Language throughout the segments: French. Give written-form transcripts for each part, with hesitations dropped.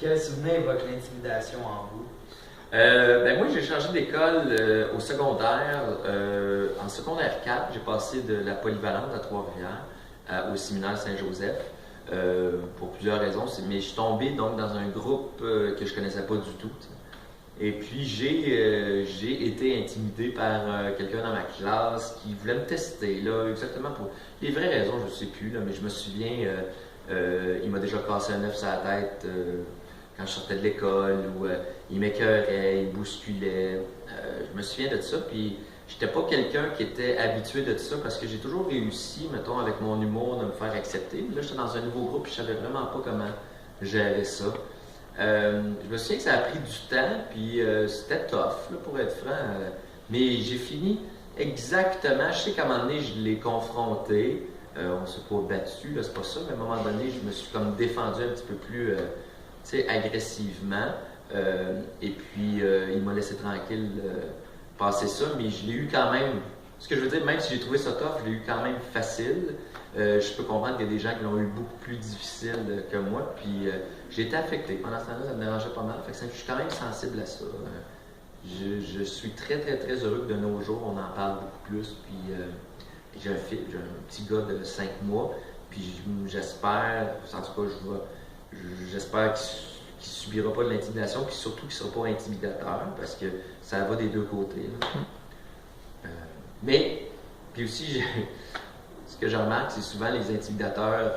Quel souvenir évoque l'intimidation en vous? Ben moi, j'ai changé d'école au secondaire. En secondaire 4, j'ai passé de la polyvalente à Trois-Rivières au séminaire Saint-Joseph pour plusieurs raisons. Mais je suis tombé donc dans un groupe que je connaissais pas du tout. T'sais. Et puis j'ai été intimidé par quelqu'un dans ma classe qui voulait me tester, là, exactement pour les vraies raisons, je ne sais plus, là, mais je me souviens, il m'a déjà cassé un œuf sur la tête quand je sortais de l'école, ou il m'écœurait, il bousculait. Je me souviens de ça, puis j'étais pas quelqu'un qui était habitué de ça parce que j'ai toujours réussi, mettons, avec mon humour, de me faire accepter. Mais là, j'étais dans un nouveau groupe, puis je savais vraiment pas comment gérer ça. Je me souviens que ça a pris du temps, puis c'était tough, là, pour être franc. Mais j'ai fini exactement. Je sais qu'à un moment donné, je l'ai confronté. On s'est pas battu, là, c'est pas ça, mais à un moment donné, je me suis comme défendu un petit peu plus agressivement. Et puis, il m'a laissé tranquille passer ça, mais je l'ai eu quand même. Ce que je veux dire, même si j'ai trouvé ça tough, je l'ai eu quand même facile. Je peux comprendre qu'il y a des gens qui l'ont eu beaucoup plus difficile que moi, puis j'ai été affecté. Pendant ce temps-là, ça me dérangeait pas mal. Fait que je suis quand même sensible à ça. Je suis très, très, très heureux que de nos jours, on en parle beaucoup plus. Puis j'ai un petit gars de 5 mois, puis j'espère, en tout cas, j'espère qu'il ne subira pas de l'intimidation, puis surtout qu'il ne sera pas intimidateur, parce que ça va des deux côtés. Mais, puis aussi, ce que je remarque, c'est souvent les intimidateurs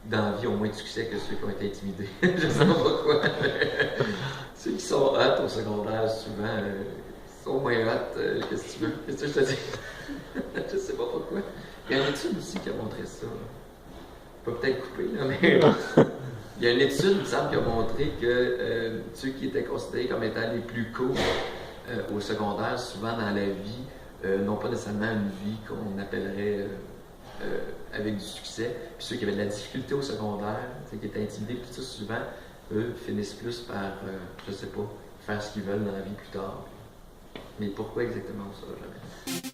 dans la vie ont moins de succès que ceux qui ont été intimidés. Je ne sais pas pourquoi. Ceux qui sont hot au secondaire, souvent, sont moins hot. Qu'est-ce que tu veux? Qu'est-ce que je te dis? Je ne sais pas pourquoi. Il y a une étude aussi qui a montré ça. Je peux peut-être couper, là, mais il y a une étude, il me semble, qui a montré que ceux qui étaient considérés comme étant les plus cool au secondaire, souvent dans la vie, n'ont pas nécessairement une vie qu'on appellerait avec du succès. Puis ceux qui avaient de la difficulté au secondaire, qui étaient intimidés, puis tout ça, souvent, eux finissent plus par, je sais pas, faire ce qu'ils veulent dans la vie plus tard. Mais pourquoi exactement ça, jamais?